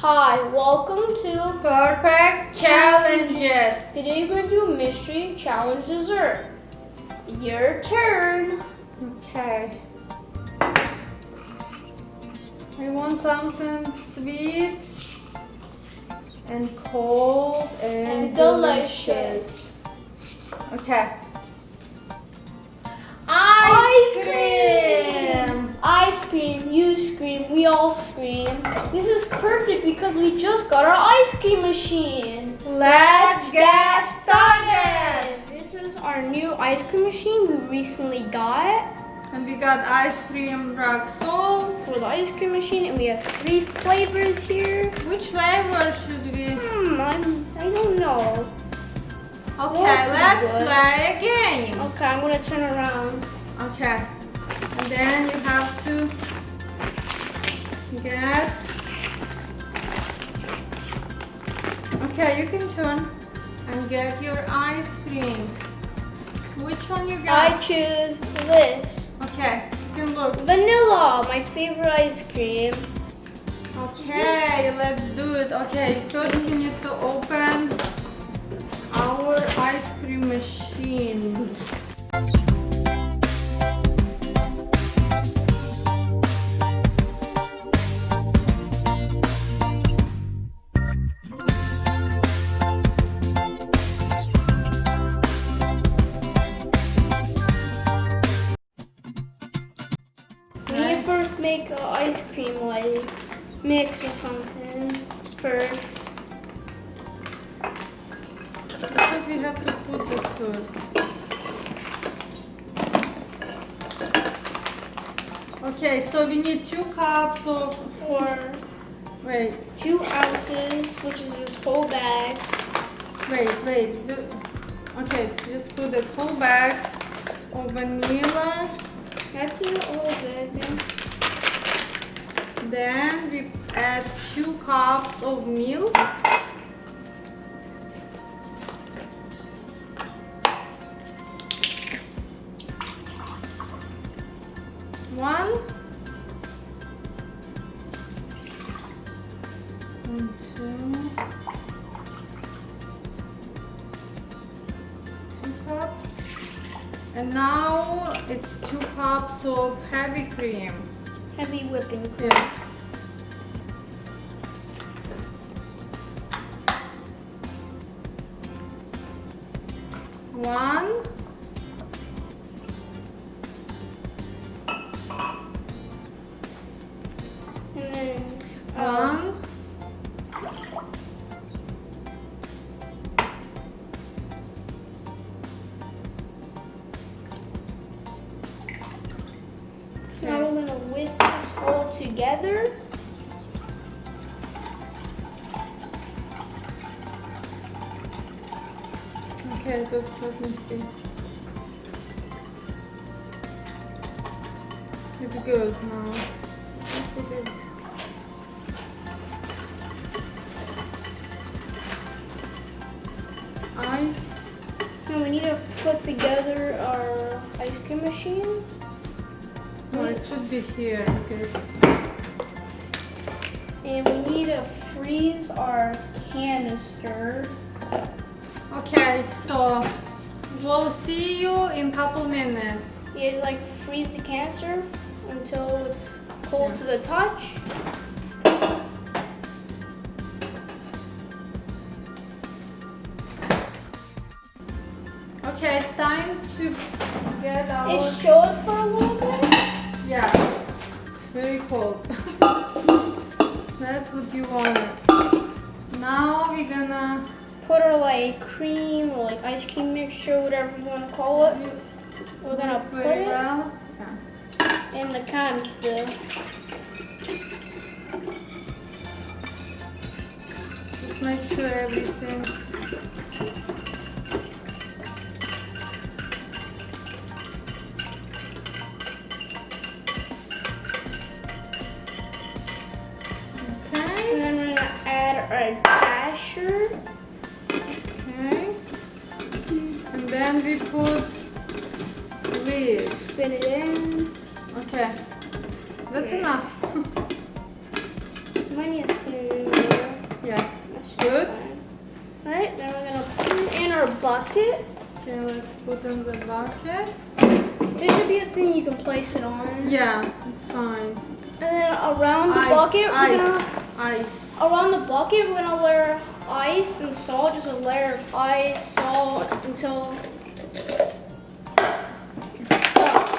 Hi, welcome to Perfect Challenges. Today we're going to do a mystery challenge dessert. Your turn. Okay. I want something sweet and cold and delicious. Okay. Ice cream. Ice cream, you scream, we all scream. This is perfect because we just got our ice cream machine. Let's get started. This is our new ice cream machine we recently got And we got ice cream rock salt. for the ice cream machine, and we have 3 flavors here. Which flavor should we? I don't know. Okay, Both let's good. play a game. Okay, I'm gonna turn around. Okay. And then you have to get. Okay, you can turn and get your ice cream. Which one you I got? choose this. Okay, you can look. Vanilla, my favorite ice cream. Okay, let's do it. Okay, first you need to open our ice cream machine. We need to first make an ice cream like mix or something first. I think we have to put this first. Okay, so we need 2 cups of. Or Wait, 2 ounces, which is this whole bag. wait. Okay, just put a full bag of vanilla. That's it, all good. Then we add 2 cups of milk. One. And 2. 2 cups. And now it's 2 cups of heavy cream. Heavy whipping cream. Yeah. One. And then One. now we're gonna whisk this all together. Okay, so let me see. It's good now. Let's put it. Ice. Now we need to put together our ice cream machine. No, it should be here. Okay. And we need to freeze our canister. Okay, so we'll see you in a couple minutes. You have to like freeze the canister until it's cold Yeah. to the touch. Okay, it's time to get our. It showed for a little bit. Yeah, it's very cold. That's what you wanted. Now we're gonna. Put our like cream or like ice cream mixture, whatever you want to call it. We're gonna Mix put very it well. Yeah. in the canister. Just make sure everything. Okay. And then we're gonna add our dasher. Okay. And then we put lid. Spin it in. Okay. That's enough. Might need to spin it in a little. That's Good. Alright, then we're gonna put it in our bucket. Okay, let's put in the bucket. There should be a thing you can place it on. Yeah, it's fine. And then around the Ice, bucket, ice, we're gonna ice. around the bucket we're gonna layer ice and salt, just a layer of ice, salt until it's stuck.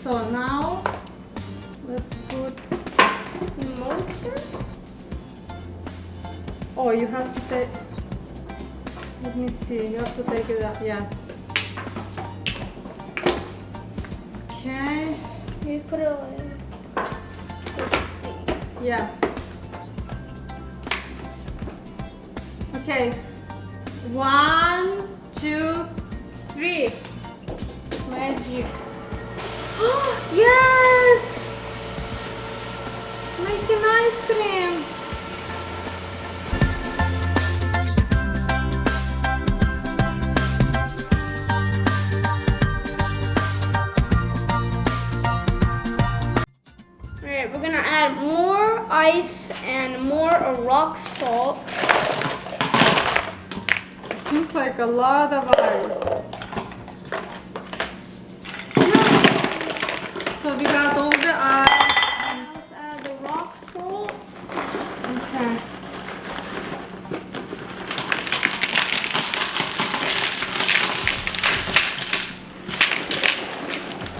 So now let's put Motor? oh, you have to take, let me see, you have to take it up, yeah. Okay, You put it like yeah. Okay, 1, 2, 3. Magic. Yes! Making ice cream. Alright, we're gonna add more ice and more rock salt. Seems like a lot of ice. So we got all the ice. Now let's add the rock salt. Okay.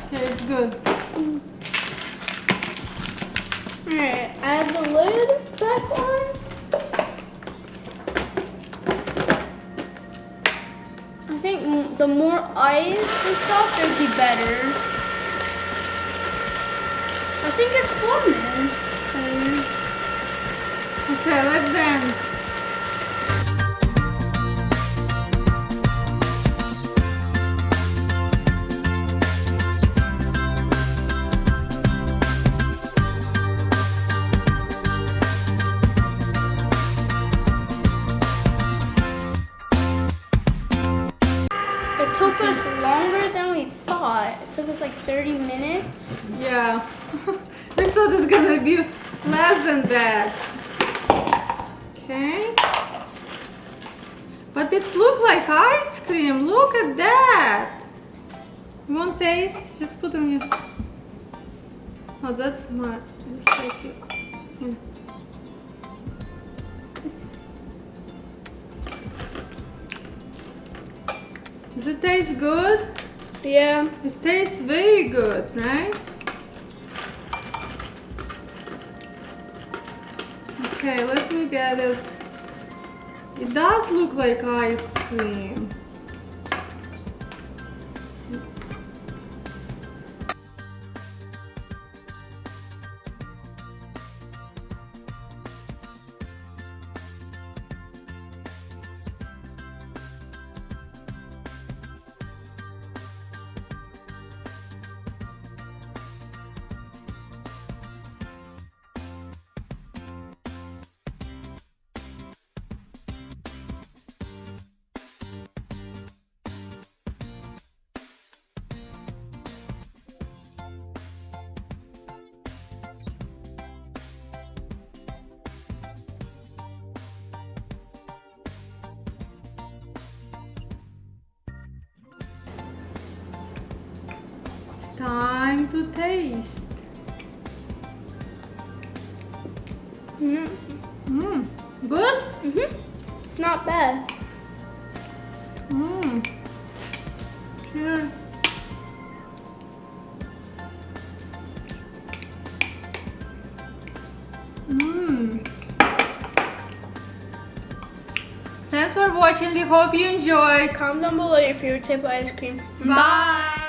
Okay, it's good. Alright, add the lid back on. I think the more ice and stuff, it'd be better. I think it's forming. Okay, let's dance. It took us longer than we thought. It took us like 30 minutes. Yeah. We thought it's gonna be less than that. Okay. But it looks like ice cream. Look at that. You want taste? Just put on your. Oh, that's my. Just take it. Yeah. Does it taste good? Yeah. It tastes very good, right? Okay, let me get it. It does look like ice cream. Time to taste. Good? It's not bad. Here. Thanks for watching. We hope you enjoy. Comment down below your favorite type of ice cream. Bye.